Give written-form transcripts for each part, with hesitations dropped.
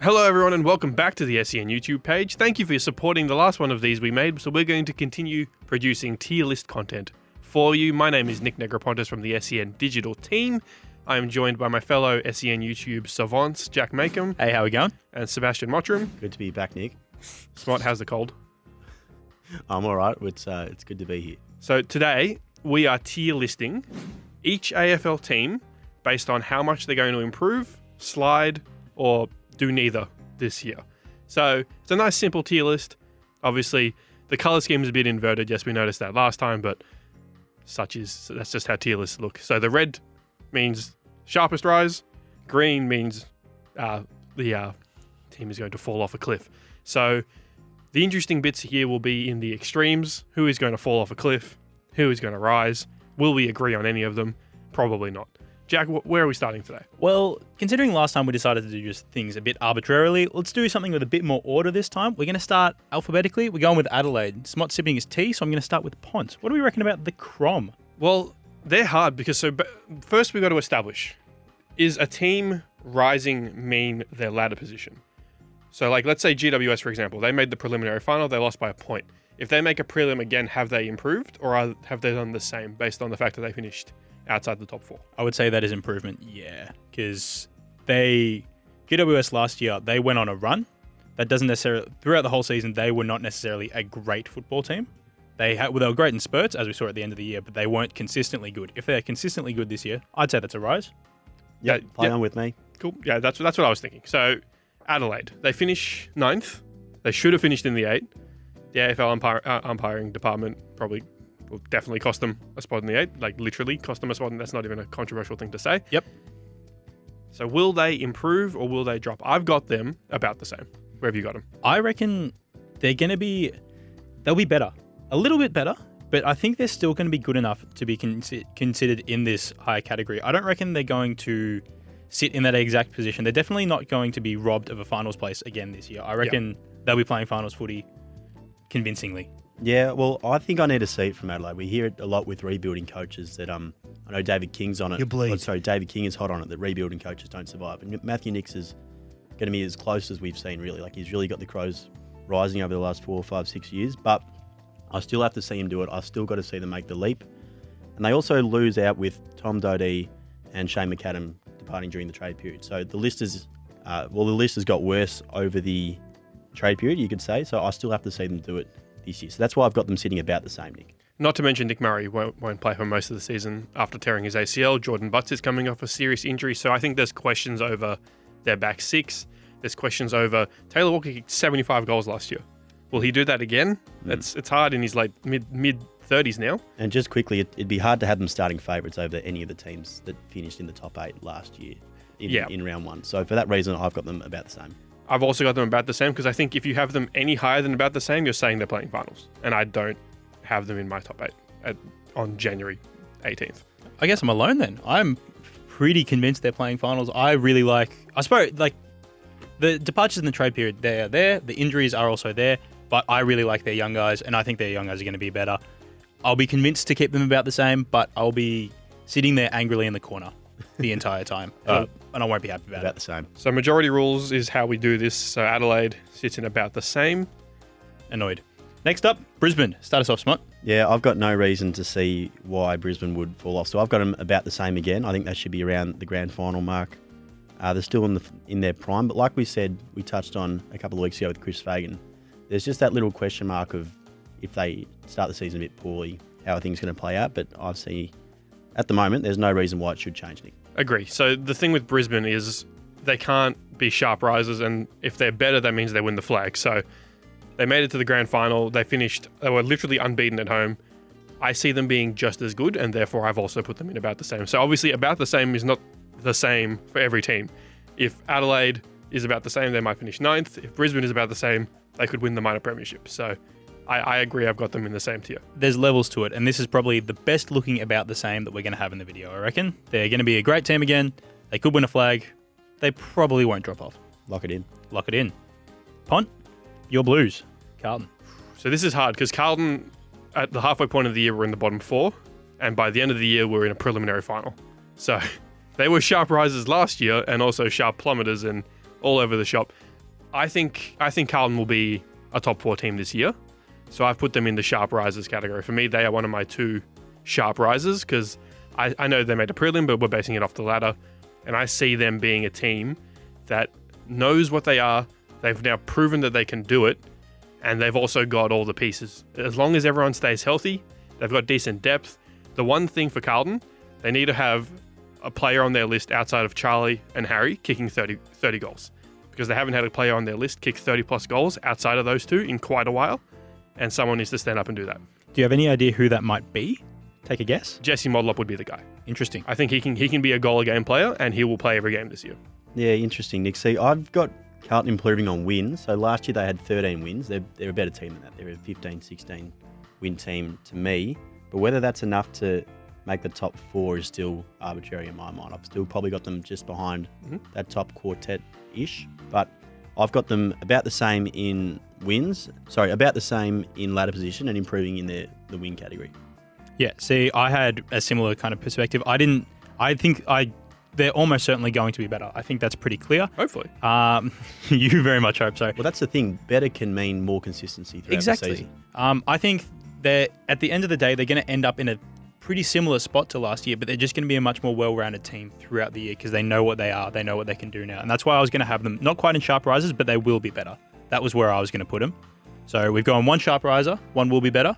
Hello everyone and welcome back to the SEN YouTube page. Thank you for supporting the last one of these we made, so we're going to continue producing tier list content for you. My name is Nic Negrepontis from the SEN digital team. I am joined by my fellow SEN YouTube savants, Jack Makeham. Hey, how we going? And Sebastian Mottram. Good to be back, Nick. Smart, how's the cold? I'm all right. It's good to be here. So today we are tier listing each AFL team based on how much they're going to improve, slide, or do neither this year. So it's a nice simple tier list. Obviously, the colour scheme is a bit inverted. Yes, we noticed that last time, but that's just how tier lists look. So the red means sharpest rise. Green means the team is going to fall off a cliff. So the interesting bits here will be in the extremes. Who is going to fall off a cliff? Who is going to rise? Will we agree on any of them? Probably not. Jack, where are we starting today? Well, considering last time we decided to do just things a bit arbitrarily, let's do something with a bit more order this time. We're going to start alphabetically. We're going with Adelaide. Smot sipping his tea, so I'm going to start with Pont. What do we reckon about the Crom? Well, they're hard because first we've got to establish, is a team rising mean their ladder position? So let's say GWS, for example, they made the preliminary final, they lost by a point. If they make a prelim again, have they improved or have they done the same based on the fact that they finished outside the top four? I would say that is improvement, yeah. Because GWS last year, they went on a run. That doesn't necessarily, throughout the whole season, they were not necessarily a great football team. They were great in spurts, as we saw at the end of the year, but they weren't consistently good. If they're consistently good this year, I'd say that's a rise. Yeah, play on with me. Cool. Yeah, that's what I was thinking. So Adelaide, they finish 9th. They should have finished in the 8. The AFL umpiring department probably will definitely cost them a spot in the 8. Literally cost them a spot, and that's not even a controversial thing to say. Yep. So will they improve or will they drop? I've got them about the same. Where have you got them? I reckon they'll be better. A little bit better, but I think they're still going to be good enough to be considered in this higher category. I don't reckon they're going to sit in that exact position. They're definitely not going to be robbed of a finals place again this year. I reckon they'll be playing finals footy convincingly. Yeah, well, I think I need to see it from Adelaide. We hear it a lot with rebuilding coaches that I know David King's on it. You bleed. David King is hot on it that rebuilding coaches don't survive. And Matthew Nicks is going to be as close as we've seen, really. He's really got the Crows rising over the last 4, 5, 6 years. But I still have to see him do it. I've still got to see them make the leap. And they also lose out with Tom Doedee and Shane McAdam departing during the trade period. So the list has got worse over the trade period, you could say. So I still have to see them do it this year. So that's why I've got them sitting about the same, Nick. Not to mention Nick Murray won't play for most of the season after tearing his ACL. Jordan Butts is coming off a serious injury. So I think there's questions over their back six. There's questions over Taylor Walker kicked 75 goals last year. Will he do that again? It's hard in his mid-30s now. And just quickly, it'd be hard to have them starting favourites over any of the teams that finished in the top 8 last year in round 1. So for that reason, I've got them about the same. I've also got them about the same because I think if you have them any higher than about the same, you're saying they're playing finals. And I don't have them in my top 8 on January 18th. I guess I'm alone then. I'm pretty convinced they're playing finals. I suppose the departures in the trade period, they're there. The injuries are also there. But I really like their young guys, and I think their young guys are going to be better. I'll be convinced to keep them about the same, but I'll be sitting there angrily in the corner the entire time. And I won't be happy about it. The same. So majority rules is how we do this. So Adelaide sits in about the same. Annoyed. Next up, Brisbane. Start us off, Smart. Yeah, I've got no reason to see why Brisbane would fall off. So I've got them about the same again. I think they should be around the grand final mark. They're still in their prime, but like we said, we touched on a couple of weeks ago with Chris Fagan, there's just that little question mark of if they start the season a bit poorly, how are things going to play out. But I see at the moment, there's no reason why it should change, Nick. Agree. So the thing with Brisbane is they can't be sharp risers, and if they're better, that means they win the flag. So they made it to the grand final. They were literally unbeaten at home. I see them being just as good, and therefore I've also put them in about the same. So obviously about the same is not the same for every team. If Adelaide is about the same, they might finish 9th. If Brisbane is about the same, they could win the minor premiership. So I agree, I've got them in the same tier. There's levels to it, and this is probably the best looking about the same that we're going to have in the video, I reckon. They're going to be a great team again. They could win a flag. They probably won't drop off. Lock it in. Lock it in. Pont, your Blues. Carlton. So this is hard because Carlton, at the halfway point of the year, were in the bottom 4, and by the end of the year, we're in a preliminary final. So they were sharp risers last year and also sharp plummeters and all over the shop. I think Carlton will be a top 4 team this year. So I've put them in the sharp risers category. For me, they are one of my 2 sharp risers because I know they made a prelim, but we're basing it off the ladder. And I see them being a team that knows what they are. They've now proven that they can do it. And they've also got all the pieces. As long as everyone stays healthy, they've got decent depth. The one thing for Carlton, they need to have a player on their list outside of Charlie and Harry kicking 30 goals. Because they haven't had a player on their list kick 30 plus goals outside of those 2 in quite a while. And someone needs to stand up and do that. Do you have any idea who that might be? Take a guess. Jesse Modlop would be the guy. Interesting. I think he can be a goal a game player and he will play every game this year. Yeah, interesting, Nick. See, I've got Carlton improving on wins. So last year they had 13 wins. They're a better team than that. They're a 15, 16 win team to me. But whether that's enough to make the top 4 is still arbitrary in my mind. I've still probably got them just behind that top quartet-ish. But I've got them about the same in wins. Sorry, about the same in ladder position and improving in the win category. Yeah, see, I had a similar kind of perspective. They're almost certainly going to be better. I think that's pretty clear. Hopefully. You very much hope so. Well, that's the thing. Better can mean more consistency throughout the season. I think that at the end of the day, they're going to end up in a pretty similar spot to last year, but they're just going to be a much more well-rounded team throughout the year because they know what they are. They know what they can do now. And that's why I was going to have them not quite in sharp risers, but they will be better. That was where I was going to put them. So we've gone 1 sharp riser, 1 will be better.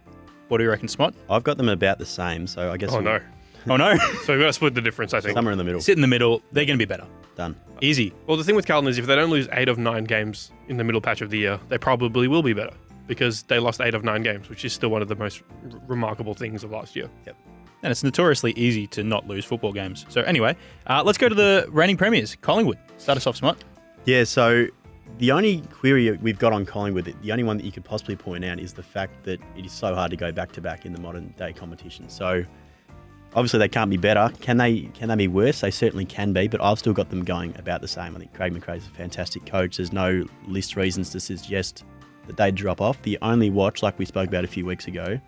What do you reckon, Smot? I've got them about the same, so I guess... Oh, no. Oh, no. So we've got to split the difference, I think. Somewhere in the middle. Sit in the middle. They're going to be better. Done. Easy. Well, the thing with Carlton is if they don't lose 8 of 9 games in the middle patch of the year, they probably will be better because they lost 8 of 9 games, which is still one of the most remarkable things of last year. Yep. And it's notoriously easy to not lose football games. So anyway, let's go to the reigning premiers, Collingwood. Start us off, Smart. Yeah, so the only query we've got on Collingwood, the only one that you could possibly point out is the fact that it is so hard to go back-to-back in the modern day competition. So obviously they can't be better. Can they be worse? They certainly can be, but I've still got them going about the same. I think Craig McRae's a fantastic coach. There's no list reasons to suggest that they'd drop off. The only watch, like we spoke about a few weeks ago,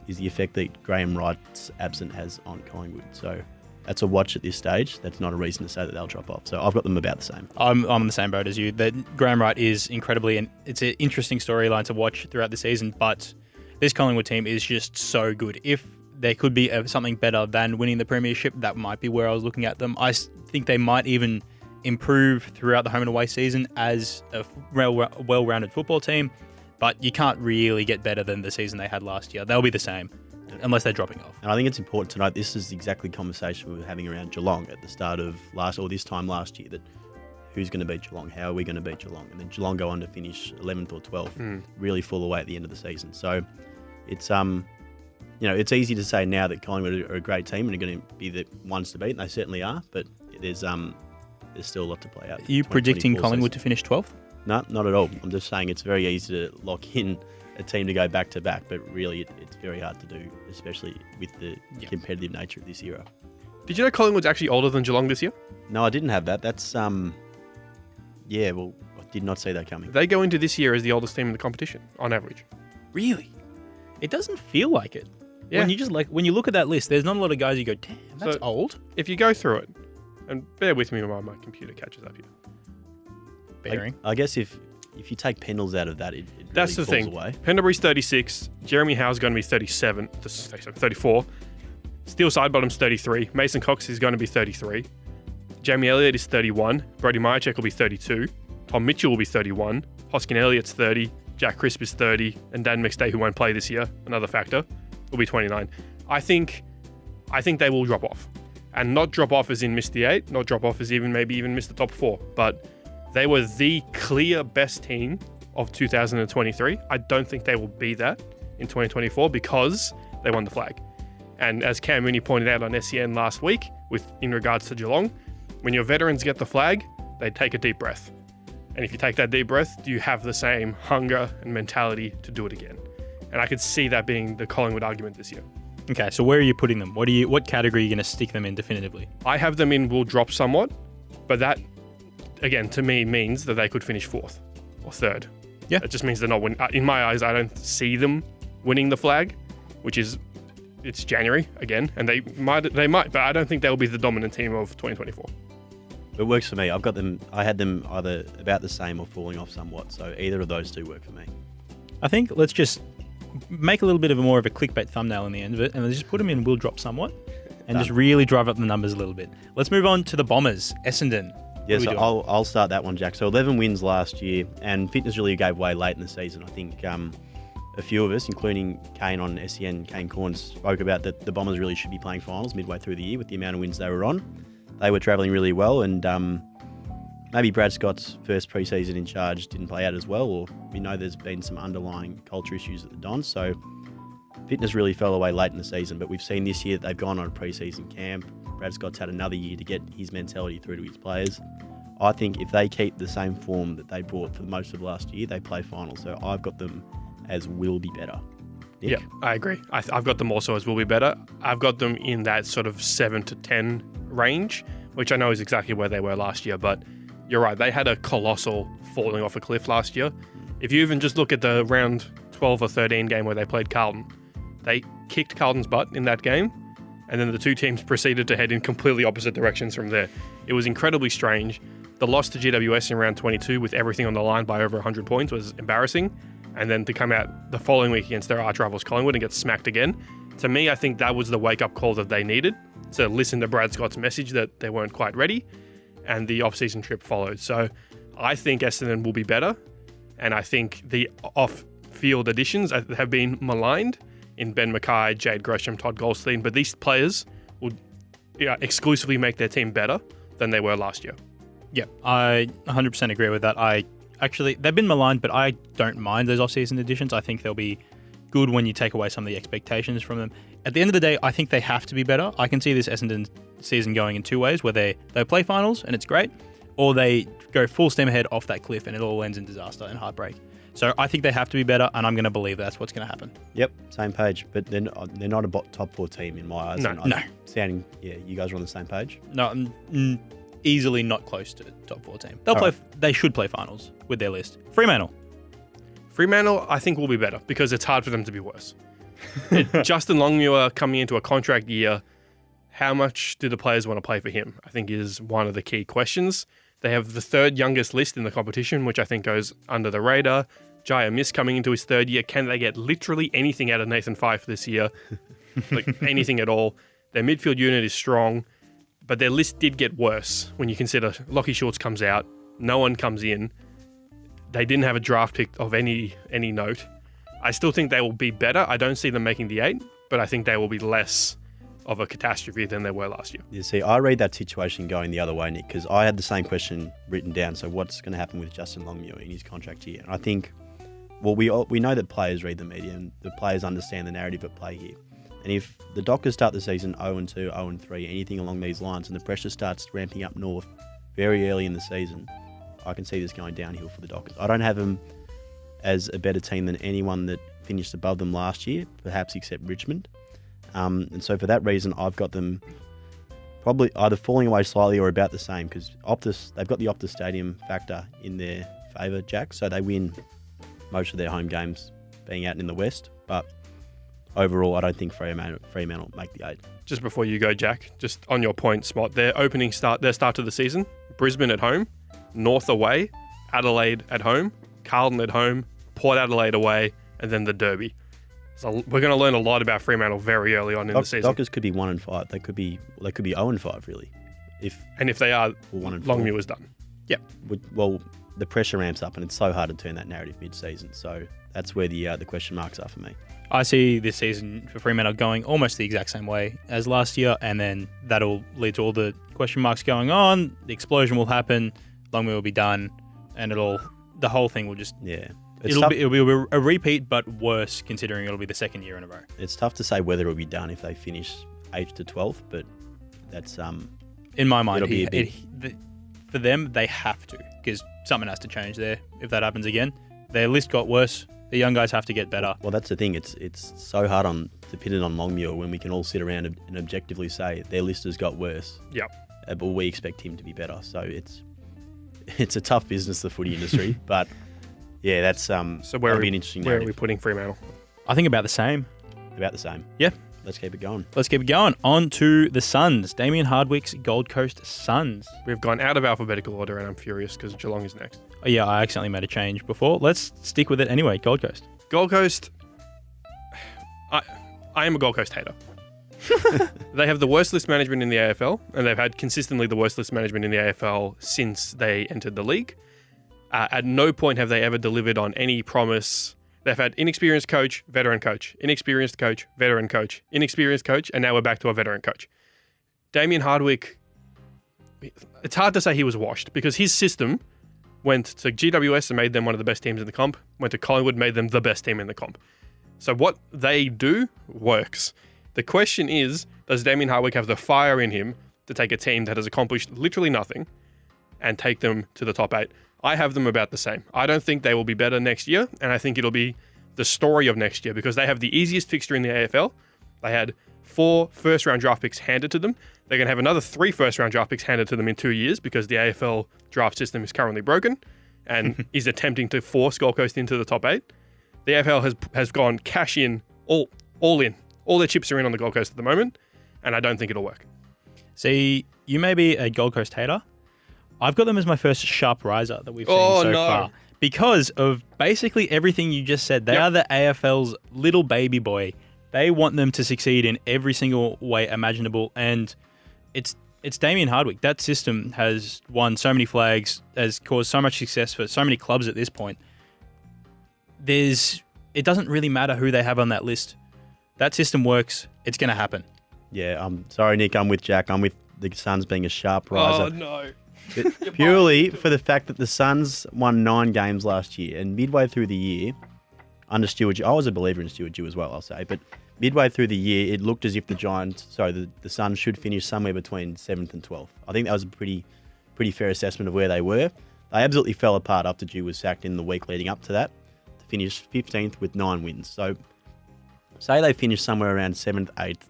is the effect that Graham Wright's absence has on Collingwood. So that's a watch at this stage. That's not a reason to say that they'll drop off. So I've got them about the same. I'm on the same boat as you. That Graham Wright is incredibly, and it's an interesting storyline to watch throughout the season, but this Collingwood team is just so good. If there could be something better than winning the premiership, that might be where I was looking at them. I think they might even improve throughout the home and away season as a well-rounded football team, but you can't really get better than the season they had last year. They'll be the same, unless they're dropping off. And I think it's important to note this is exactly the conversation we were having around Geelong at the start of this time last year, that who's going to beat Geelong? How are we going to beat Geelong? And then Geelong go on to finish 11th or 12th, really fall away at the end of the season. So it's it's easy to say now that Collingwood are a great team and are going to be the ones to beat, and they certainly are, but there's still a lot to play out. Are you predicting Collingwood to finish 12th? No, not at all. I'm just saying it's very easy to lock in a team to go back-to-back, but really it's very hard to do, especially with the competitive nature of this era. Did you know Collingwood's actually older than Geelong this year? No, I didn't have that. That's, I did not see that coming. They go into this year as the oldest team in the competition, on average. Really? It doesn't feel like it. Yeah. When you look at that list, there's not a lot of guys you go, damn, that's old. If you go through it, and bear with me while my computer catches up here. Bearing. I guess if you take Pendles out of that, it really That's the falls thing. away. Pendlebury's 36. Jeremy Howe's going to be 34. Steel Sidebottom's 33. Mason Cox is going to be 33. Jamie Elliott is 31. Brody Myercheck will be 32. Tom Mitchell will be 31. Hoskin Elliott's 30. Jack Crisp is 30. And Dan McStay, who won't play this year, another factor, will be 29. I think they will drop off. And not drop off as in miss the 8, not drop off as maybe even miss the top 4. But they were the clear best team of 2023. I don't think they will be that in 2024 because they won the flag. And as Cam Mooney pointed out on SEN last week, in regards to Geelong, when your veterans get the flag, they take a deep breath. And if you take that deep breath, do you have the same hunger and mentality to do it again? And I could see that being the Collingwood argument this year. Okay, so where are you putting them? What category are you going to stick them in definitively? I have them in will drop somewhat, but that, again, to me means that they could finish 4th or 3rd. Yeah. It just means they're not winning. In my eyes, I don't see them winning the flag, it's January again, and they might, but I don't think they'll be the dominant team of 2024. It works for me. I've got them. I had them either about the same or falling off somewhat. So either of those two work for me. I think let's just make a little bit of more of a clickbait thumbnail in the end of it, and let's just put them in will drop somewhat, and just really drive up the numbers a little bit. Let's move on to the Bombers, Essendon. Yeah, so I'll start that one, Jack. So 11 wins last year, and fitness really gave way late in the season. I think a few of us, including Kane on SEN, Kane Corns, spoke about that the Bombers really should be playing finals midway through the year with the amount of wins they were on. They were travelling really well, and maybe Brad Scott's first pre-season in charge didn't play out as well, or we know there's been some underlying culture issues at the Dons, so fitness really fell away late in the season. But we've seen this year that they've gone on a pre-season camp. Brad Scott's had another year to get his mentality through to his players. I think if they keep the same form that they brought for most of last year, they play finals. So I've got them as will be better. Nick? Yeah, I agree. I've got them also as will be better. I've got them in that sort of 7 to 10 range, which I know is exactly where they were last year. But you're right, they had a colossal falling off a cliff last year. If you even just look at the round 12 or 13 game where they played Carlton, they kicked Carlton's butt in that game, and then the two teams proceeded to head in completely opposite directions from there. It was incredibly strange. The loss to GWS in round 22 with everything on the line by over 100 points was embarrassing. And then to come out the following week against their arch rivals Collingwood and get smacked again. To me, I think that was the wake-up call that they needed to listen to Brad Scott's message that they weren't quite ready, and the off-season trip followed. So I think Essendon will be better, and I think the off-field additions have been maligned in Ben Mackay, Jade Gresham, Todd Goldstein, but these players will exclusively make their team better than they were last year. Yeah, I 100% agree with that. They've been maligned, but I don't mind those off-season additions. I think they'll be good when you take away some of the expectations from them. At the end of the day, I think they have to be better. I can see this Essendon season going in two ways, where they play finals and it's great, or they go full steam ahead off that cliff and it all ends in disaster and heartbreak. So I think they have to be better, and I'm going to believe that's what's going to happen. Yep, same page. But they're not a top 4 team in my eyes. No. You guys are on the same page? No, easily not close to top 4 team. They should play finals with their list. Fremantle, I think, will be better because it's hard for them to be worse. Justin Longmuir coming into a contract year, how much do the players want to play for him? I think is one of the key questions. They have the third youngest list in the competition, which I think goes under the radar. Jaya Miss coming into his third year. Can they get literally anything out of Nathan Fyfe this year? Like anything at all. Their midfield unit is strong, but their list did get worse when you consider Lockie Schultz comes out, no one comes in. They didn't have a draft pick of any note. I still think they will be better. I don't see them making the 8, but I think they will be less of a catastrophe than they were last year. You see, I read that situation going the other way, Nick, because I had the same question written down. So what's going to happen with Justin Longmuir in his contract year? And I think, well, we know that players read the media and the players understand the narrative at play here. And if the Dockers start the season 0-2, 0-3, anything along these lines, and the pressure starts ramping up north very early in the season, I can see this going downhill for the Dockers. I don't have them as a better team than anyone that finished above them last year, perhaps except Richmond. And so for that reason, I've got them probably either falling away slightly or about the same, because they've got the Optus Stadium factor in their favour, Jack, so they win most of their home games being out in the West. But overall, I don't think Fremantle make the 8. Just before you go, Jack, just on your point, Smot, their start to the season, Brisbane at home, North away, Adelaide at home, Carlton at home, Port Adelaide away, and then the Derby. So we're going to learn a lot about Fremantle very early on in the season. Dockers could be 1-5. They could be 0-5 really. If they are, Longmuir was done. Yep. Well, the pressure ramps up, and it's so hard to turn that narrative mid-season. So that's where the question marks are for me. I see this season for Fremantle going almost the exact same way as last year, and then that'll lead to all the question marks going on. The explosion will happen. Longmuir will be done, and the whole thing will just It'll be a repeat, but worse considering it'll be the second year in a row. It's tough to say whether it'll be done if they finish 8th to 12th, but that's in my mind, for them, they have to, because something has to change there if that happens again. Their list got worse. The young guys have to get better. Well, that's the thing. It's so hard to pin it on Longmuir when we can all sit around and objectively say their list has got worse. Yep. But we expect him to be better. So it's a tough business, the footy industry, but. Yeah, that's so that'll be an interesting Where narrative. are we putting Fremantle? I think about the same. About the same. Yeah. let's keep it going. Let's keep it going. On to the Suns. Damien Hardwick's Gold Coast Suns. We've gone out of alphabetical order, and I'm furious because Geelong is next. Oh, yeah, I accidentally made a change before. Let's stick with it anyway. Gold Coast. Gold Coast. I am a Gold Coast hater. They have the worst list management in the AFL, and they've had consistently the worst list management in the AFL since they entered the league. At no point have they ever delivered on any promise. They've had inexperienced coach, veteran coach, inexperienced coach, veteran coach, inexperienced coach, and now we're back to a veteran coach. Damien Hardwick, it's hard to say he was washed because his system went to GWS and made them one of the best teams in the comp, went to Collingwood, made them the best team in the comp. So what they do works. The question is, does Damien Hardwick have the fire in him to take a team that has accomplished literally nothing and take them to the top 8? I have them about the same. I don't think they will be better next year, and I think it'll be the story of next year because they have the easiest fixture in the AFL. They had 4 first-round draft picks handed to them. They're going to have another 3 first-round draft picks handed to them in 2 years because the AFL draft system is currently broken and is attempting to force Gold Coast into the top 8. The AFL has gone cash in, all in. All their chips are in on the Gold Coast at the moment, and I don't think it'll work. See, you may be a Gold Coast hater. I've got them as my first sharp riser that we've seen so far. Because of basically everything you just said. They are the AFL's little baby boy. They want them to succeed in every single way imaginable. And it's Damien Hardwick. That system has won so many flags, has caused so much success for so many clubs at this point. It doesn't really matter who they have on that list. That system works. It's going to happen. Yeah, I'm sorry, Nick. I'm with Jack. I'm with the Suns being a sharp riser. Oh, no. Purely for the fact that the Suns won 9 games last year, and midway through the year, under Stuart, I was a believer in Stuart Dew as well, I'll say, but midway through the year, it looked as if the Suns should finish somewhere between 7th and 12th. I think that was a pretty fair assessment of where they were. They absolutely fell apart after Dew was sacked in the week leading up to that, to finish 15th with 9 wins. So, say they finish somewhere around 7th, 8th,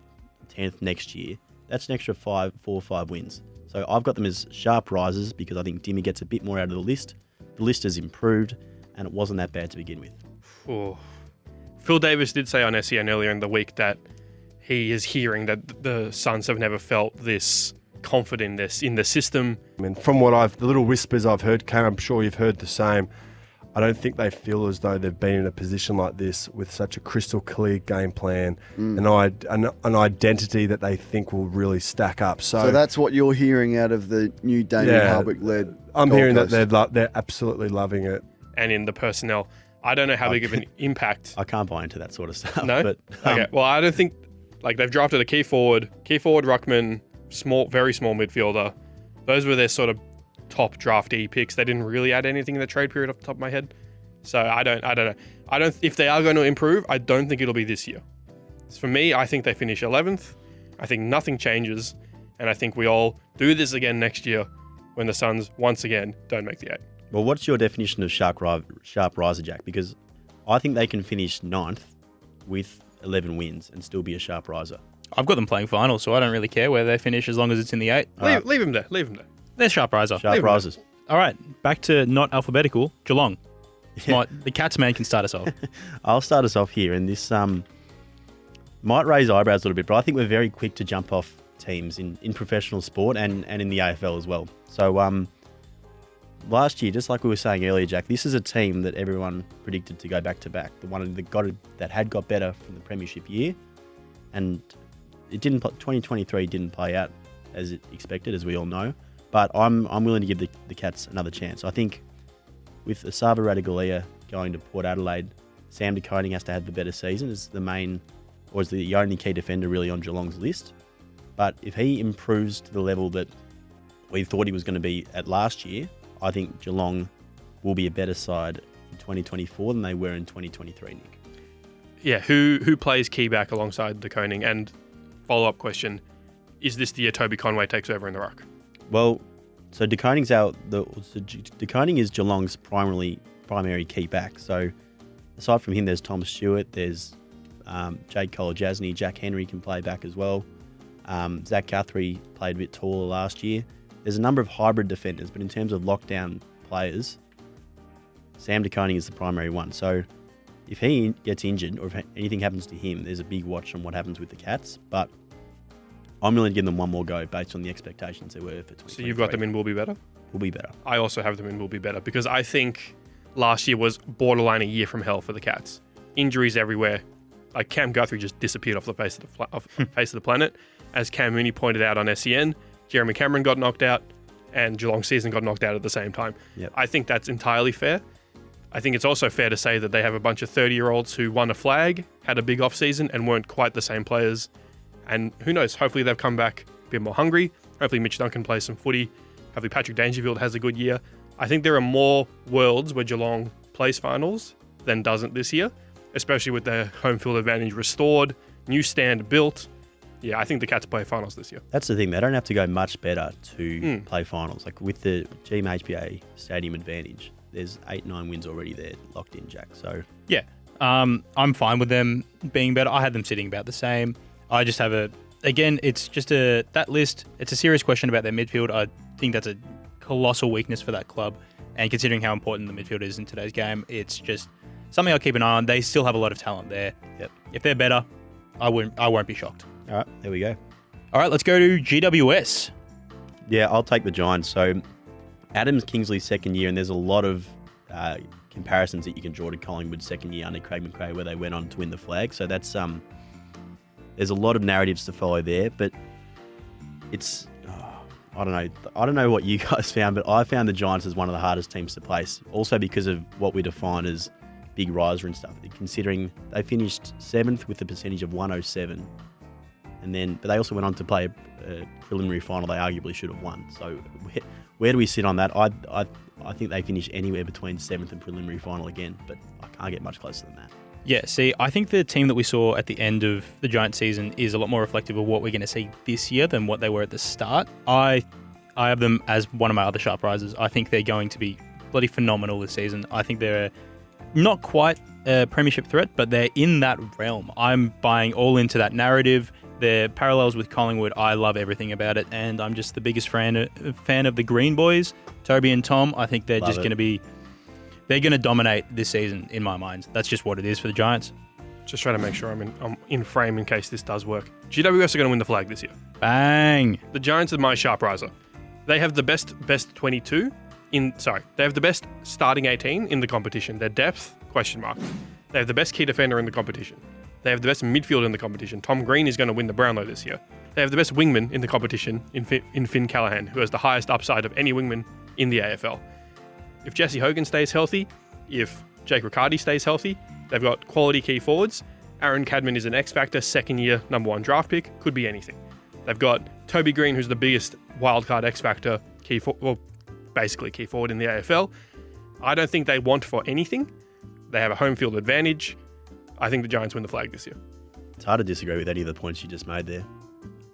10th next year, that's an extra 4 or 5 wins. So I've got them as sharp risers because I think Dimmy gets a bit more out of the list. The list has improved, and it wasn't that bad to begin with. Oh. Phil Davis did say on SEN earlier in the week that he is hearing that the Suns have never felt this confident in the system. I mean, from the little whispers I've heard, Karen, I'm sure you've heard the same. I don't think they feel as though they've been in a position like this with such a crystal clear game plan and an identity that they think will really stack up. So that's what you're hearing out of the new Damien Hardwick-led I'm Gold hearing Coast. that they're absolutely loving it. And in the personnel. I don't know how big of an impact. I can't buy into that sort of stuff. No? But, Okay. Well, I don't think... they've drafted a key forward, ruckman, very small midfielder. Those were their sort of top draftee picks. They didn't really add anything in the trade period off the top of my head. So I don't know. If they are going to improve, I don't think it'll be this year. For me, I think they finish 11th. I think nothing changes. And I think we all do this again next year when the Suns, once again, don't make the 8. well, what's your definition of sharp riser, Jack? Because I think they can finish 9th with 11 wins and still be a sharp riser. I've got them playing finals, so I don't really care where they finish as long as it's in the 8. Leave him there. They're sharp riser. Sharp risers. All right, back to not alphabetical. Geelong. The Cats man can start us off. I'll start us off here, and this might raise eyebrows a little bit, but I think we're very quick to jump off teams in professional sport and in the AFL as well. So last year, just like we were saying earlier, Jack, this is a team that everyone predicted to go back-to-back. The one that had got better from the premiership year, and it didn't. 2023 didn't play out as expected, as we all know. But I'm willing to give the Cats another chance. I think with Asava Ratugolea going to Port Adelaide, Sam De Koning has to have the better season as the main, or as the only key defender really on Geelong's list. But if he improves to the level that we thought he was going to be at last year, I think Geelong will be a better side in 2024 than they were in 2023, Nick. Yeah, who plays key back alongside De Koning? And follow-up question, is this the year Toby Conway takes over in the ruck? Well, so De Koning's De Koning is Geelong's primary key back. So aside from him, there's Thomas Stewart, there's Jake Kolajasny, Jack Henry can play back as well. Zach Guthrie played a bit taller last year. There's a number of hybrid defenders, but in terms of lockdown players, Sam De Koning is the primary one. So if he gets injured or if anything happens to him, there's a big watch on what happens with the Cats. But I'm willing to give them one more go based on the expectations there were for 2023. So you've got them in will be better? Will be better. I also have them in will be better because I think last year was borderline a year from hell for the Cats. Injuries everywhere. Like Cam Guthrie just disappeared off the face of the planet. As Cam Mooney pointed out on SEN, Jeremy Cameron got knocked out and Geelong season got knocked out at the same time. Yep. I think that's entirely fair. I think it's also fair to say that they have a bunch of 30-year-olds who won a flag, had a big off-season and weren't quite the same players. And who knows, hopefully they've come back a bit more hungry. Hopefully Mitch Duncan plays some footy. Hopefully Patrick Dangerfield has a good year. I think there are more worlds where Geelong plays finals than doesn't this year, especially with their home field advantage restored, new stand built. Yeah, I think the Cats play finals this year. That's the thing. They don't have to go much better to play finals. Like with the GMHBA Stadium advantage, there's 8-9 wins already there locked in, Jack. So Yeah. I'm fine with them being better. I had them sitting about the same. I just have it's just that list. It's a serious question about their midfield. I think that's a colossal weakness for that club. And considering how important the midfield is in today's game, it's just something I'll keep an eye on. They still have a lot of talent there. Yep. If they're better, I won't be shocked. all right, there we go. All right, let's go to GWS. Yeah, I'll take the Giants. So Adams Kingsley's second year, and there's a lot of comparisons that you can draw to Collingwood's second year under Craig McRae, where they went on to win the flag. So that's there's a lot of narratives to follow there, but it's I don't know what you guys found, but I found the Giants as one of the hardest teams to place. Also because of what we define as big riser and stuff. Considering they finished 7th with a percentage of 107, but they also went on to play a preliminary final they arguably should have won. So where do we sit on that? I think they finish anywhere between 7th and preliminary final again, but I can't get much closer than that. Yeah, see, I think the team that we saw at the end of the Giants season is a lot more reflective of what we're going to see this year than what they were at the start. I have them as one of my other sharp risers. I think they're going to be bloody phenomenal this season. I think they're not quite a premiership threat, but they're in that realm. I'm buying all into that narrative. Their parallels with Collingwood, I love everything about it, and I'm just the biggest fan of the Green Boys, Toby and Tom. I think they're just going to be... They're going to dominate this season, in my mind. That's just what it is for the Giants. Just trying to make sure I'm in frame in case this does work. GWS are going to win the flag this year. Bang! The Giants are my sharp riser. They have the best 22 they have the best starting 18 in the competition. Their depth, question mark. They have the best key defender in the competition. They have the best midfield in the competition. Tom Green is going to win the Brownlow this year. They have the best wingman in the competition in Finn Callaghan, who has the highest upside of any wingman in the AFL. If Jesse Hogan stays healthy, if Jake Riccardi stays healthy, they've got quality key forwards. Aaron Cadman is an X-Factor, second-year number 1 draft pick. Could be anything. They've got Toby Green, who's the biggest wildcard X-Factor basically key forward in the AFL. I don't think they want for anything. They have a home field advantage. I think the Giants win the flag this year. It's hard to disagree with any of the points you just made there.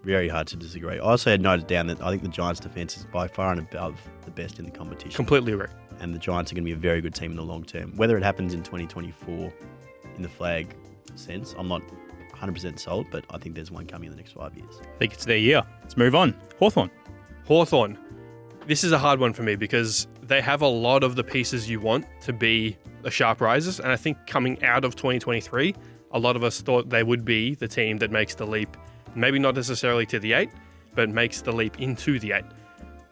Very hard to disagree. I also had noted down that I think the Giants' defence is by far and above the best in the competition. Completely agree. And the Giants are going to be a very good team in the long term. Whether it happens in 2024 in the flag sense, I'm not 100% sold, but I think there's one coming in the next 5 years. I think it's their year. Let's move on. Hawthorn. This is a hard one for me because they have a lot of the pieces you want to be the sharp risers. And I think coming out of 2023, a lot of us thought they would be the team that makes the leap, maybe not necessarily to the 8, but makes the leap into the 8.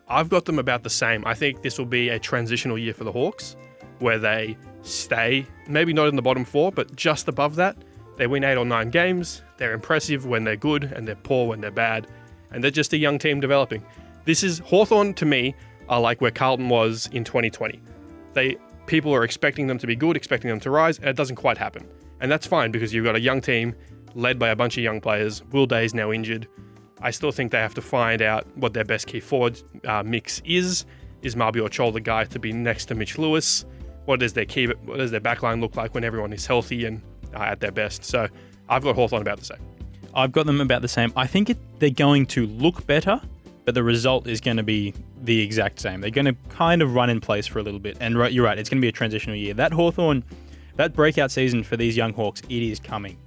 I've got them about the same. I think this will be a transitional year for the Hawks where they stay, maybe not in the bottom 4, but just above that. They win 8 or 9 games. They're impressive when they're good and they're poor when they're bad. And they're just a young team developing. This is Hawthorn to me are like where Carlton was in 2020. People are expecting them to be good, expecting them to rise, and it doesn't quite happen. And that's fine because you've got a young team led by a bunch of young players. Will Day's now injured. I still think they have to find out what their best key forward mix is. Is Marby Chol the guy to be next to Mitch Lewis? What does their backline look like when everyone is healthy and at their best? So I've got Hawthorn about the same. I've got them about the same. I think they're going to look better, but the result is going to be the exact same. They're going to kind of run in place for a little bit. And you're right, it's going to be a transitional year. That Hawthorn, that breakout season for these young Hawks, it is coming.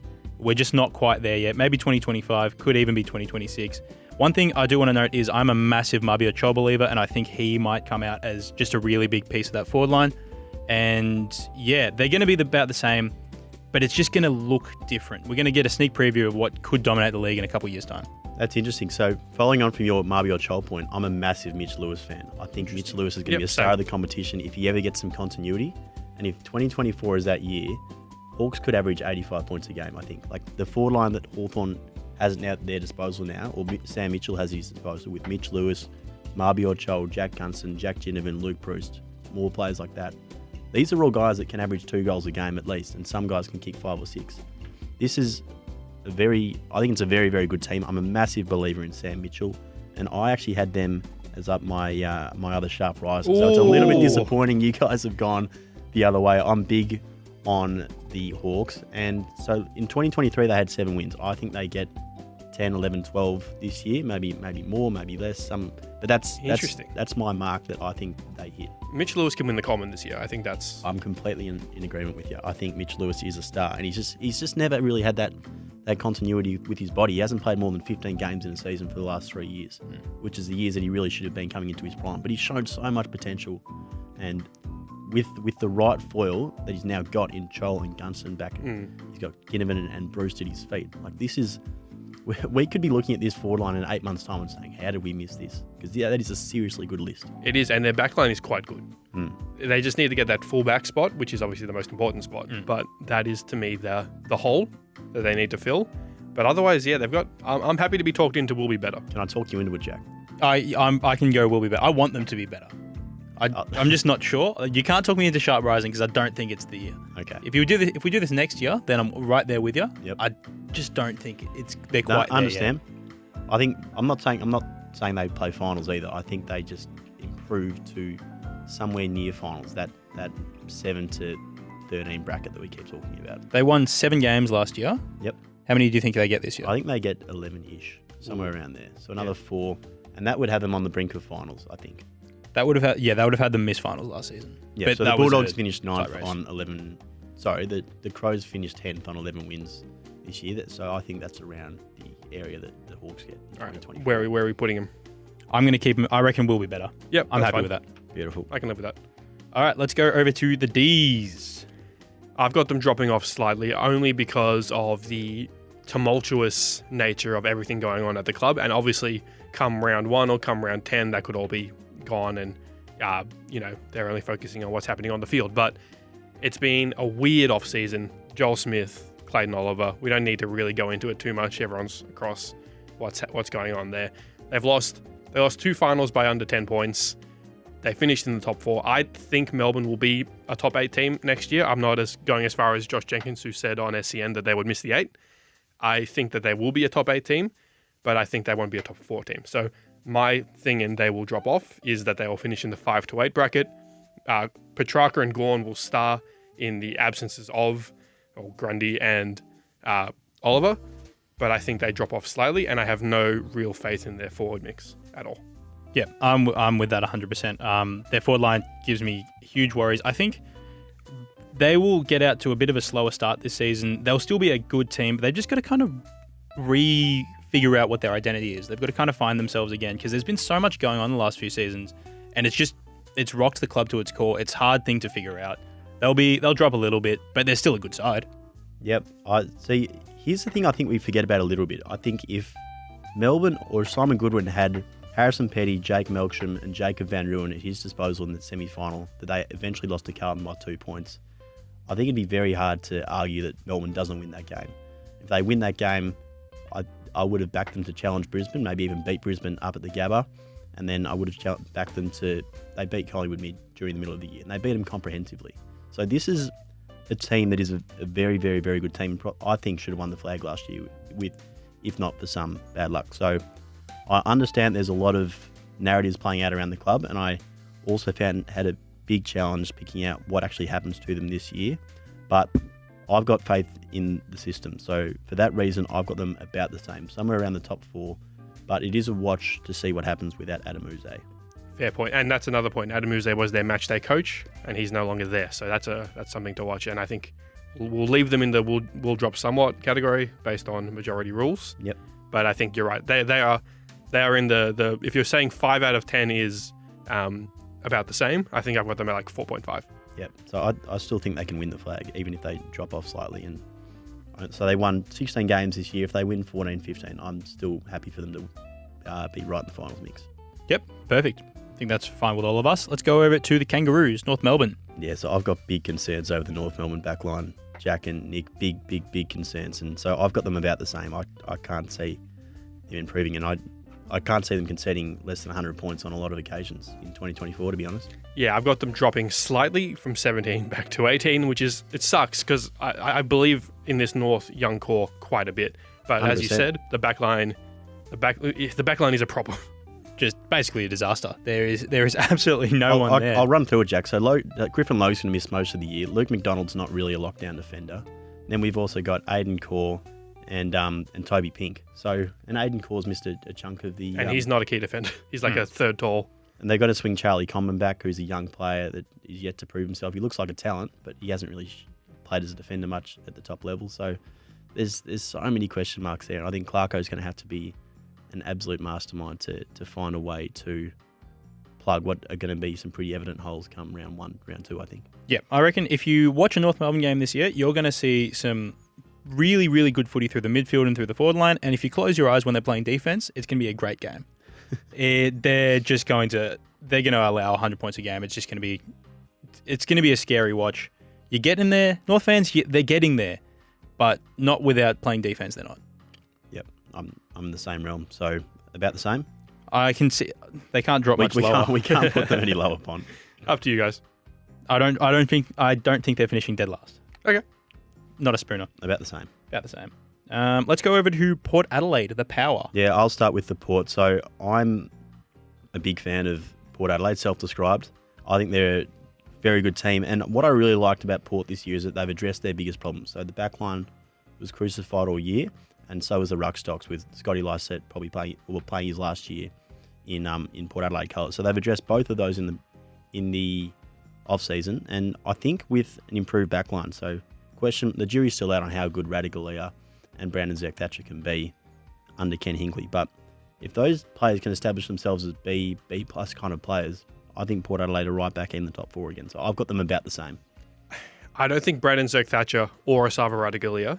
We're just not quite there yet. Maybe 2025, could even be 2026. One thing I do want to note is I'm a massive Marby Chol believer, and I think he might come out as just a really big piece of that forward line. And yeah, they're going to be about the same. but it's just going to look different. We're going to get a sneak preview of what could dominate the league in a couple of years' time. That's interesting. So, following on from your Marbiot Chol point, I'm a massive Mitch Lewis fan. I think Mitch Lewis is going to be a star of the competition if he ever gets some continuity. And if 2024 is that year, Hawks could average 85 points a game, I think. Like, the forward line that Hawthorn has at their disposal now, or Sam Mitchell has his disposal with Mitch Lewis, Marbiot Chol, Jack Gunson, Jack Ginnivan, Luke Proust, more players like that. These are all guys that can average 2 goals a game at least, and some guys can kick 5 or 6. This is I think it's a very, very good team. I'm a massive believer in Sam Mitchell, and I actually had them as up my my other sharp riser. So it's a little bit disappointing. You guys have gone the other way. I'm big on the Hawks, and so in 2023 they had 7 wins. I think they get 10, 11, 12 this year, maybe more, maybe less. But that's interesting. That's my mark that I think they hit. Mitch Lewis can win the Common this year. I think I'm completely in agreement with you. I think Mitch Lewis is a star, and he's just never really had that continuity with his body. He hasn't played more than 15 games in a season for the last 3 years, which is the years that he really should have been coming into his prime. But he's shown so much potential, and with the right foil that he's now got in Chol and Gunson back, he's got Ginnivan and Bruce at his feet. Like, this is, we could be looking at this forward line in 8 months' time and saying, how did we miss this? Because that is a seriously good list. It is, and their backline is quite good. They just need to get that fullback spot, which is obviously the most important spot. But that is, to me, the hole that they need to fill. But otherwise, yeah, they've got. I'm happy to be talked into will be better. Can I talk you into it, Jack? I can go will be better. I want them to be better. I'm just not sure. You can't talk me into sharp rising because I don't think it's the year. Okay. If we do this next year, then I'm right there with you. Yep. I just don't think they're quite there. I understand. Yet. I think I'm not saying they play finals either. I think they just improve to somewhere near finals. That 7 to 13 bracket that we keep talking about. They won 7 games last year. Yep. How many do you think they get this year? I think they get 11-ish, somewhere around there. So another 4, and that would have them on the brink of finals, I think. That would have had them miss finals last season. Yeah, but so the Bulldogs finished 9th on 11. Sorry, the Crows finished 10th on 11 wins this year. So I think that's around the area that the Hawks get in 2024. Where are we putting him? I'm going to keep him. I reckon we'll be better. Yep, I'm happy with that. Beautiful. I can live with that. All right, let's go over to the D's. I've got them dropping off slightly only because of the tumultuous nature of everything going on at the club. And obviously, come round 1 or come round 10, that could all be gone and, they're only focusing on what's happening on the field. But it's been a weird off-season. Joel Smith, Clayton Oliver, we don't need to really go into it too much. Everyone's across what's going on there. They lost 2 finals by under 10 points. They finished in the top 4. I think Melbourne will be a top 8 team next year. I'm not going as far as Josh Jenkins, who said on SEN that they would miss the 8. I think that they will be a top 8 team, but I think they won't be a top 4 team. So my thing, and they will drop off, is that they will finish in the 5 to 8 bracket. Petrarca and Gawn will star in the absences of Grundy and Oliver, but I think they drop off slightly, and I have no real faith in their forward mix at all. Yeah, I'm with that 100%. Their forward line gives me huge worries. I think they will get out to a bit of a slower start this season. They'll still be a good team, but they've just got to kind of figure out what their identity is. They've got to kind of find themselves again, because there's been so much going on the last few seasons, and it's rocked the club to its core. It's a hard thing to figure out. They'll drop a little bit, but they're still a good side. Yep. See, here's the thing I think we forget about a little bit. I think if Melbourne or Simon Goodwin had Harrison Petty, Jake Melksham and Jacob Van Ruin at his disposal in the semi-final that they eventually lost to Carlton by 2 points, I think it'd be very hard to argue that Melbourne doesn't win that game. If they win that game, I would have backed them to challenge Brisbane, maybe even beat Brisbane up at the Gabba, and then I would have backed them they beat Collingwood during the middle of the year, and they beat them comprehensively. So this is a team that is a very, very, very good team. I think should have won the flag last year, if not for some bad luck. So I understand there's a lot of narratives playing out around the club, and I also had a big challenge picking out what actually happens to them this year. But I've got faith in the system. So for that reason, I've got them about the same, somewhere around the top 4. But it is a watch to see what happens without Adam Uze. Fair point. And that's another point. Adam Uze was their matchday coach, and he's no longer there. So that's something to watch. And I think we'll leave them in the we'll drop somewhat category based on majority rules. Yep. But I think you're right. They are in the if you're saying 5 out of 10 is about the same, I think I've got them at like 4.5. Yep. So I still think they can win the flag, even if they drop off slightly. And so they won 16 games this year. If they win 14, 15, I'm still happy for them to be right in the finals mix. Yep, perfect. I think that's fine with all of us. Let's go over to the Kangaroos, North Melbourne. Yeah, so I've got big concerns over the North Melbourne backline. Jack and Nick, big concerns. And so I've got them about the same. I can't see them improving, and I can't see them conceding less than 100 points on a lot of occasions in 2024, to be honest. Yeah, I've got them dropping slightly from 17 back to 18, which is, it sucks because I believe in this North young core quite a bit. But 100%. as you said, the backline is a problem. Just basically a disaster. There is absolutely no one there. I'll run through it, Jack. So Griffin Lowe's going to miss most of the year. Luke McDonald's not really a lockdown defender. Then we've also got Aiden Core and Toby Pink. So, and Aiden Core's missed a chunk of the... And he's not a key defender. He's like a third tall. And they've got to swing Charlie Comben back, who's a young player that is yet to prove himself. He looks like a talent, but he hasn't really played as a defender much at the top level. So there's so many question marks there. And I think Clarko's going to have to be an absolute mastermind to find a way to plug what are going to be some pretty evident holes come round 1, round 2, I think. Yeah, I reckon if you watch a North Melbourne game this year, you're going to see some really, really good footy through the midfield and through the forward line. And if you close your eyes when they're playing defense, it's going to be a great game. They're going to allow 100 points a game. It's going to be a scary watch. You get in there, North fans, they're getting there, but not without playing defense. They're not. Yep, I'm in the same realm. So about the same. I can see they can't drop much lower. We can't put them any lower upon. Up to you guys. I don't think they're finishing dead last. Okay. Not a spooner. About the same. About the same. Let's go over to Port Adelaide, the Power. Yeah, I'll start with the Port. So I'm a big fan of Port Adelaide, self-described. I think they're a very good team. And what I really liked about Port this year is that they've addressed their biggest problems. So the backline was crucified all year, and so was the ruck stocks, with Scotty Lysett probably playing his last year in Port Adelaide colours. So they've addressed both of those in the off-season. And I think with an improved backline, so the jury's still out on how good Radigalia and Brandon Zek-Thatcher can be under Ken Hinkley. But if those players can establish themselves as B+ kind of players, I think Port Adelaide are right back in the top 4 again. So I've got them about the same. I don't think Brandon Zek-Thatcher or Asava Radigalia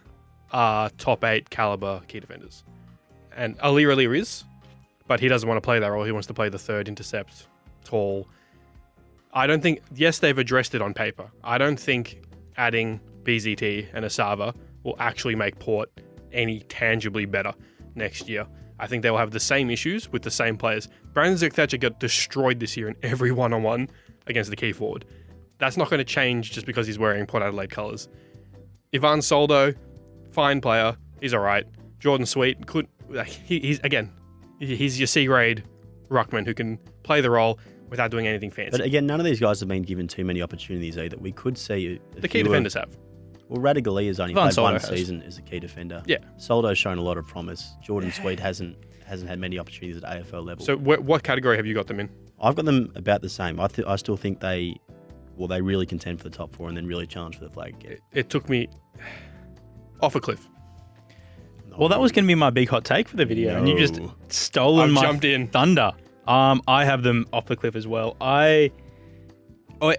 are top 8 caliber key defenders. And Alira is, but he doesn't want to play that role. He wants to play the third intercept, tall. I don't think... Yes, they've addressed it on paper. I don't think adding BZT and Asava will actually make Port any tangibly better next year. I think they will have the same issues with the same players. Brandon Zek-Thatcher got destroyed this year in every one-on-one against the key forward. That's not going to change just because he's wearing Port Adelaide colours. Ivan Soldo, fine player. He's all right. Jordan Sweet, he's your C-grade ruckman who can play the role without doing anything fancy. But again, none of these guys have been given too many opportunities either. We could see... The key defenders have. Well, Radagalia's only played one season as a key defender. Yeah. Soldo's shown a lot of promise. Jordan Sweet hasn't had many opportunities at AFL level. So what category have you got them in? I've got them about the same. I still think they really contend for the top 4 and then really challenge for the flag again. It took me off a cliff. Well, that was going to be my big hot take for the video, and you just stolen my jumped in. thunder. I have them off the cliff as well.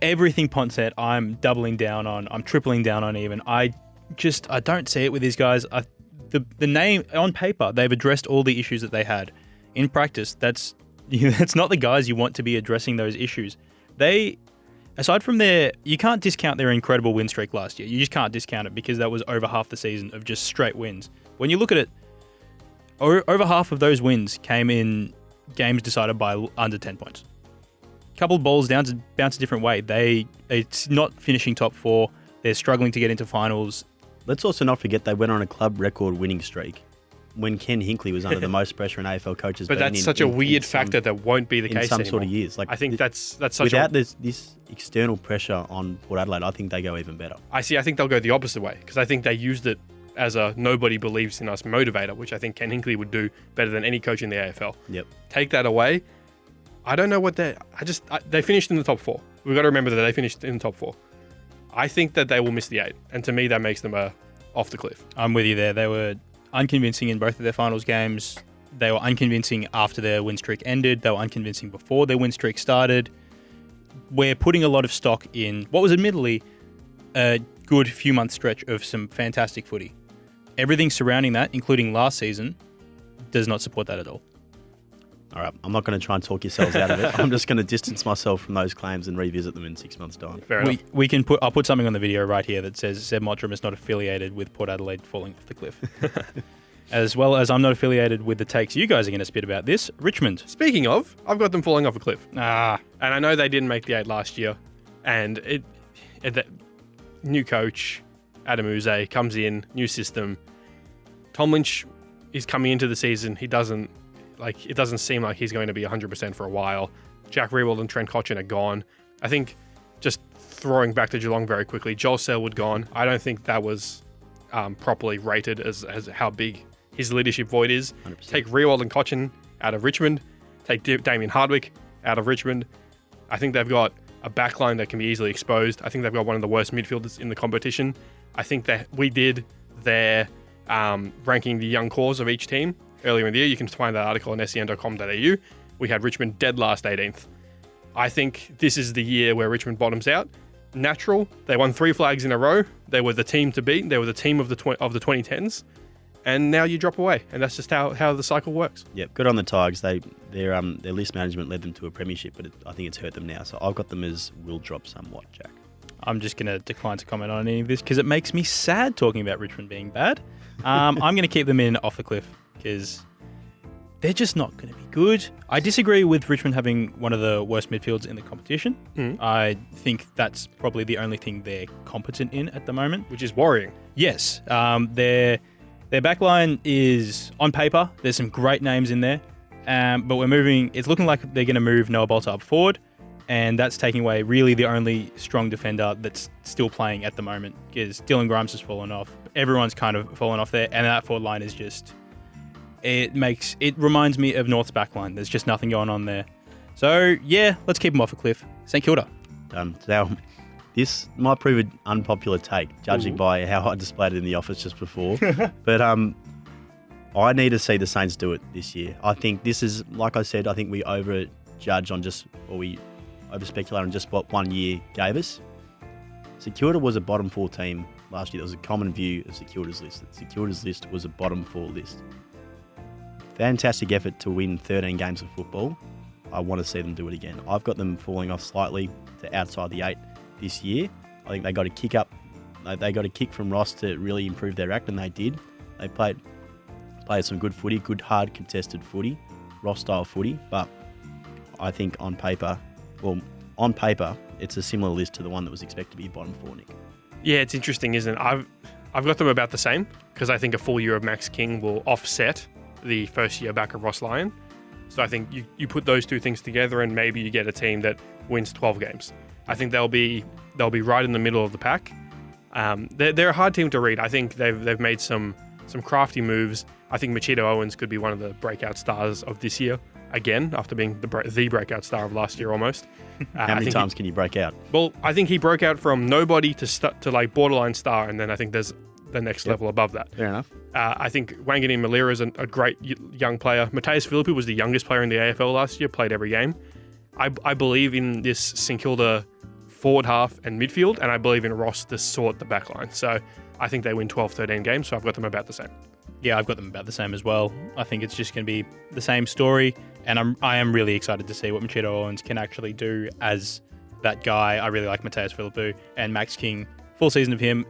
Everything Pont said, I'm doubling down on. I'm tripling down on even. I don't see it with these guys. The name on paper, they've addressed all the issues that they had. In practice, that's not the guys you want to be addressing those issues. Aside from you can't discount their incredible win streak last year. You just can't discount it because that was over half the season of just straight wins. When you look at it, over half of those wins came in games decided by under 10 points. Couple of balls bounce a different way. It's not finishing top 4. They're struggling to get into finals. Let's also not forget they went on a club record winning streak when Ken Hinkley was under the most pressure in AFL coaches. But that's such a weird factor that won't be the case in some anymore. sort of years. I think that's such without this external pressure on Port Adelaide, I think they go even better. I think they'll go the opposite way because I think they used it as a nobody believes in us motivator, which I think Ken Hinkley would do better than any coach in the AFL. Yep. Take that away. I don't know what they finished in the top 4. We've got to remember that they finished in the top 4. I think that they will miss the 8, and to me that makes them off the cliff. I'm with you there. They were unconvincing in both of their finals games. They were unconvincing after their win streak ended. They were unconvincing before their win streak started. we're putting a lot of stock in what was admittedly a good few month stretch of some fantastic footy. Everything surrounding that, including last season, does not support that at all. All right, I'm not going to try and talk yourselves out of it. I'm just going to distance myself from those claims and revisit them in 6 months' time. Fair enough. I'll put something on the video right here that says Seb Mottram is not affiliated with Port Adelaide falling off the cliff. As well as I'm not affiliated with the takes you guys are going to spit about this. Richmond. Speaking of, I've got them falling off a cliff. And And I know they didn't make the 8 last year. And the new coach, Adam Uze, comes in, new system. Tom Lynch is coming into the season. It doesn't seem like he's going to be 100% for a while. Jack Riewoldt and Trent Cotchin are gone. I think, just throwing back to Geelong very quickly, Joel Selwood gone. I don't think that was properly rated as how big his leadership void is. 100%. Take Riewoldt and Cotchin out of Richmond. Take Damien Hardwick out of Richmond. I think they've got a backline that can be easily exposed. I think they've got one of the worst midfielders in the competition. I think that we did their ranking the young cores of each team earlier in the year. You can find that article on sen.com.au. We had Richmond dead last 18th. I think this is the year where Richmond bottoms out. Natural. They won 3 flags in a row. They were the team to beat. They were the team of the 2010s. And now you drop away. And that's just how the cycle works. Yep, good on the Tigers. Their list management led them to a premiership, but I think it's hurt them now. So I've got them as will drop somewhat, Jack. I'm just going to decline to comment on any of this because it makes me sad talking about Richmond being bad. I'm going to keep them in off the cliff because they're just not going to be good. I disagree with Richmond having one of the worst midfields in the competition. I think that's probably the only thing they're competent in at the moment. Which is worrying. Yes. Their backline is, on paper, there's some great names in there. But it's looking like they're going to move Noah Bolter up forward. And that's taking away really the only strong defender that's still playing at the moment because Dylan Grimes has fallen off. Everyone's kind of fallen off there. And that forward line is just... It reminds me of North's backline. There's just nothing going on there. So, yeah, let's keep them off a cliff. St Kilda. Now, this might prove an unpopular take, judging by how I displayed it in the office just before. But I need to see the Saints do it this year. I think this is, like I said, I think we overjudge on we over-speculate on just what 1 year gave us. St Kilda was a bottom 4 team last year. There was a common view of St Kilda's list. St Kilda's list was a bottom 4 list. Fantastic effort to win 13 games of football. I want to see them do it again. I've got them falling off slightly to outside the 8 this year. I think they got a kick up. They got a kick from Ross to really improve their act, and they did. They played some good footy, good hard contested footy, Ross-style footy. But I think on paper, it's a similar list to the one that was expected to be bottom 4, Nick. Yeah, it's interesting, isn't it? I've got them about the same because I think a full year of Max King will offset the first year back of Ross Lyon. So I think you put those two things together and maybe you get a team that wins 12 games. I think they'll be right in the middle of the pack. They're a hard team to read. I think they've made some crafty moves. I think Machito Owens could be one of the breakout stars of this year again, after being the breakout star of last year almost. How many times can you break out? Well, I think he broke out from nobody to like borderline star, and then I think there's the next level above that. Fair enough. I think Wangani Malira is a great young player. Mateus Philippe was the youngest player in the AFL last year, played every game. I believe in this St Kilda forward half and midfield, and I believe in Ross to sort the back line. So I think they win 12, 13 games, so I've got them about the same. Yeah, I've got them about the same as well. I think it's just going to be the same story, and I am really excited to see what Machito Owens can actually do as that guy. I really like Mateus Philippe, and Max King, full season of him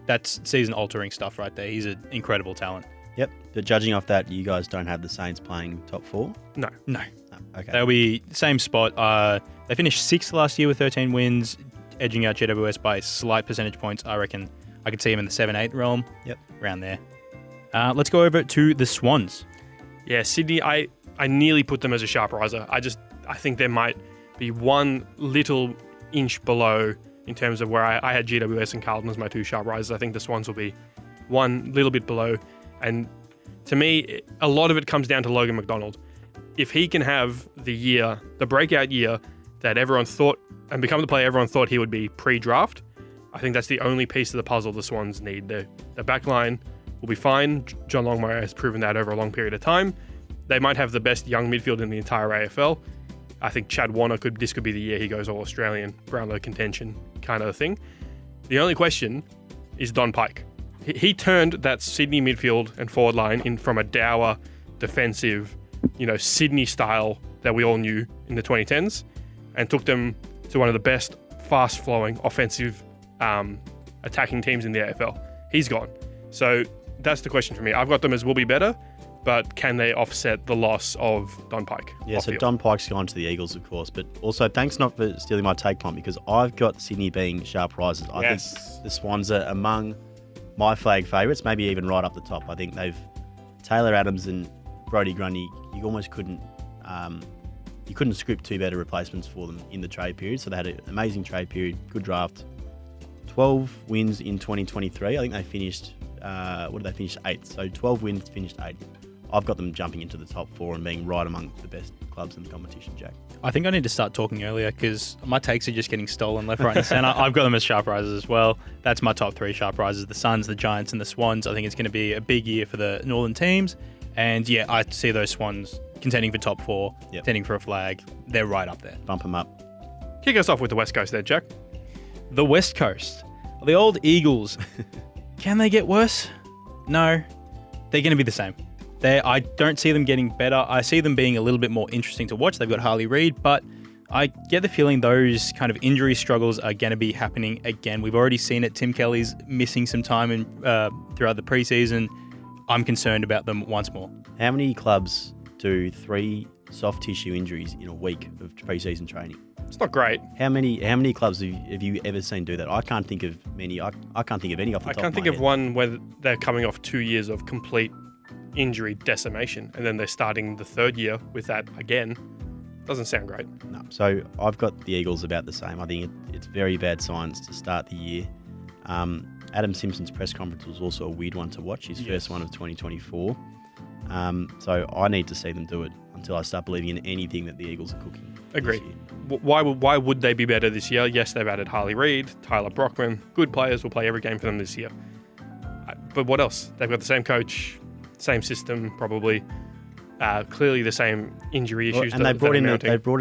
that's season-altering stuff right there. He's an incredible talent. Yep. But judging off that, you guys don't have the Saints playing top 4? No. Okay. They'll be same spot. They finished 6th last year with 13 wins, edging out GWS by slight percentage points. I reckon I could see them in the 7-8 realm. Yep. Around there. Let's go over to the Swans. Yeah, Sydney, I nearly put them as a sharp riser. I think there might be one little inch below in terms of where I had GWS and Carlton as my 2 sharp risers. I think the Swans will be one little bit below. And to me, a lot of it comes down to Logan McDonald. If he can have the breakout year that everyone thought, and become the player everyone thought he would be pre-draft, I think that's the only piece of the puzzle the Swans need. The back line will be fine. John Longmire has proven that over a long period of time. They might have the best young midfield in the entire AFL. I think Chad Warner could be the year he goes all Australian, Brownlow contention kind of thing. The only question is Don Pike. He turned that Sydney midfield and forward line in from a dour, defensive, Sydney style that we all knew in the 2010s and took them to one of the best fast-flowing offensive attacking teams in the AFL. He's gone. So that's the question for me. I've got them as will be better, but can they offset the loss of Don Pike? Yeah, so Don Pike's gone to the Eagles, of course, but also thanks not for stealing my take, Tom, because I've got Sydney being sharp risers. I think the Swans are among my flag favourites, maybe even right up the top. I think Taylor Adams and Brodie Grundy, you almost couldn't script two better replacements for them in the trade period. So they had an amazing trade period, good draft. 12 wins in 2023. I think they finished, what did they finish? 8th. So 12 wins, finished 8th. I've got them jumping into the top 4 and being right among the best clubs in the competition, Jack. I think I need to start talking earlier because my takes are just getting stolen left, right and centre. I've got them as sharp risers as well. That's my top 3 sharp risers, the Suns, the Giants and the Swans. I think it's going to be a big year for the Northern teams. And yeah, I see those Swans contending for top 4, contending for a flag. They're right up there. Bump them up. Kick us off with the West Coast there, Jack. The West Coast. The old Eagles. Can they get worse? No. They're going to be the same. I don't see them getting better. I see them being a little bit more interesting to watch. They've got Harley Reid, but I get the feeling those kind of injury struggles are going to be happening again. We've already seen it. Tim Kelly's missing some time throughout the preseason. I'm concerned about them once more. How many clubs do 3 soft tissue injuries in a week of preseason training? It's not great. How many clubs have you ever seen do that? I can't think of many. I can't think of any off the top of my head. I can't think of one where they're coming off 2 years of complete injury decimation and then they're starting the 3rd year with that again. Doesn't sound great. No. So I've got the Eagles about the same. I think it's very bad signs to start the year. Adam Simpson's press conference was also a weird one to watch, his first one of 2024. So I need to see them do it until I start believing in anything that the Eagles are cooking. Agreed. Why would they be better this year? Yes, they've added Harley Reid, Tyler Brockman. Good players, will play every game for them this year. But what else? They've got the same coach, same system, probably. Clearly the same injury issues. And they've brought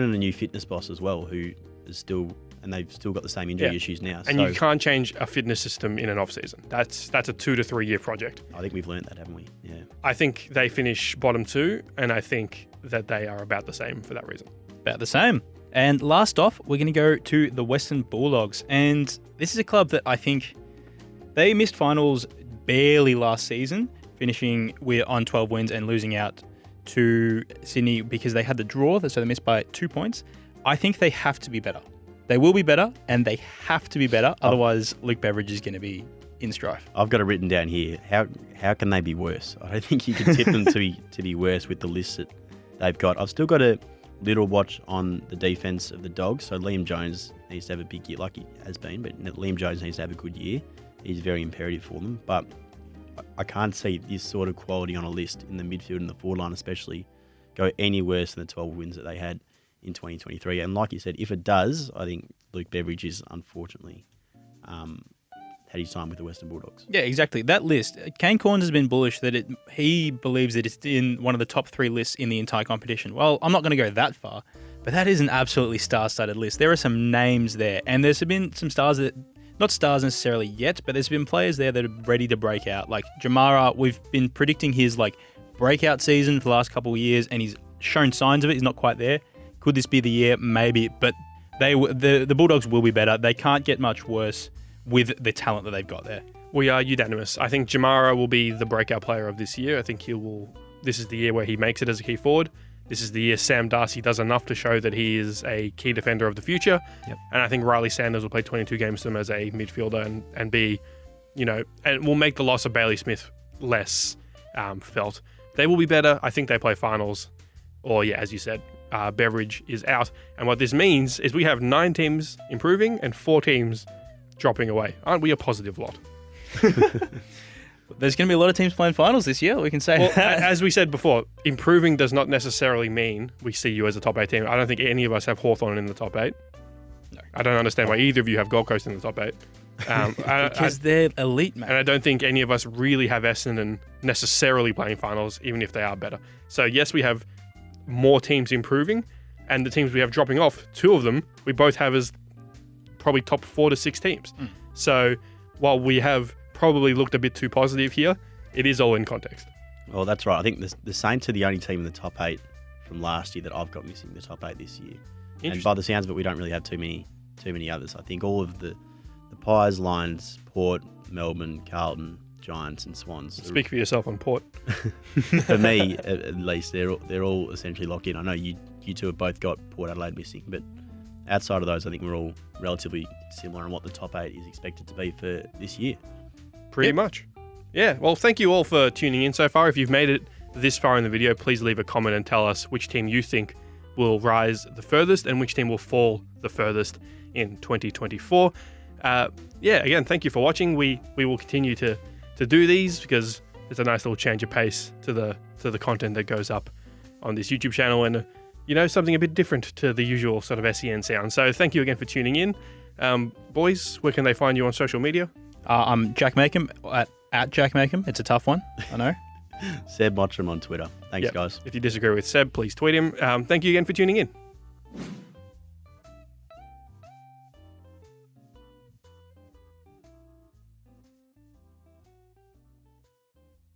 in a new fitness boss as well, who is still, and they've still got the same injury issues now. And you can't change a fitness system in an off season. That's a 2 to 3 year project. I think we've learned that, haven't we? Yeah. I think they finish bottom 2, and I think that they are about the same for that reason. About the same. And last off, we're going to go to the Western Bulldogs. And this is a club that I think they missed finals barely last season, finishing on 12 wins and losing out to Sydney because they had the draw, so they missed by 2 points. I think they have to be better. They will be better, and they have to be better. Otherwise, Luke Beveridge is going to be in strife. I've got it written down here. How can they be worse? I don't think you can tip them to be worse with the list that they've got. I've still got a little watch on the defense of the Dogs. So Liam Jones needs to have a big year, like he has been, but Liam Jones needs to have a good year. He's very imperative for them. But I can't see this sort of quality on a list in the midfield and the forward line especially go any worse than the 12 wins that they had in 2023. And like you said, if it does, I think Luke Beveridge is unfortunately had his time with the Western Bulldogs. Yeah, exactly. That list, Kane Corns has been bullish that he believes that it's in one of the top 3 lists in the entire competition. Well, I'm not going to go that far, but that is an absolutely star-studded list. There are some names there, and there's been some stars that, not stars necessarily yet, but there's been players there that are ready to break out. Like Jamara, we've been predicting his breakout season for the last couple of years, and he's shown signs of it. He's not quite there. Could this be the year? Maybe, but the Bulldogs will be better. They can't get much worse with the talent that they've got there. We are unanimous. I think Jamara will be the breakout player of this year. I think this is the year where he makes it as a key forward. This is the year Sam Darcy does enough to show that he is a key defender of the future. Yep. And I think Riley Sanders will play 22 games for them as a midfielder and be, and will make the loss of Bailey Smith less felt. They will be better. I think they play finals. Or, as you said, Beveridge is out. And what this means is we have 9 teams improving and 4 teams dropping away. Aren't we a positive lot? There's going to be a lot of teams playing finals this year, we can say. Well, as we said before, improving does not necessarily mean we see you as a top 8 team. I don't think any of us have Hawthorn in the top 8. No. I don't understand why either of you have Gold Coast in the top 8. Because they're elite, man. And I don't think any of us really have Essendon necessarily playing finals, even if they are better. So yes, we have more teams improving, and the teams we have dropping off, 2 of them we both have as probably top 4 to 6 teams. So while we have probably looked a bit too positive here, it is all in context. Well, that's right. I think the Saints are the only team in the top 8 from last year that I've got missing the top 8 this year. And by the sounds of it, we don't really have too many others. I think all of the Pies, Lions, Port, Melbourne, Carlton, Giants and Swans. Speak for yourself on Port. For me, at least, they're all essentially locked in. I know you 2 have both got Port Adelaide missing, but outside of those, I think we're all relatively similar on what the top 8 is expected to be for this year. Pretty much. Yeah, well, thank you all for tuning in so far. If you've made it this far in the video, please leave a comment and tell us which team you think will rise the furthest and which team will fall the furthest in 2024. Again, thank you for watching. We will continue to do these because it's a nice little change of pace to the content that goes up on this YouTube channel and, something a bit different to the usual sort of SEN sound. So thank you again for tuning in. Boys, where can they find you on social media? I'm Jack Makeham at Jack Makeham. It's a tough one, I know. Seb Mottram on Twitter. Thanks, guys. If you disagree with Seb, please tweet him. Thank you again for tuning in.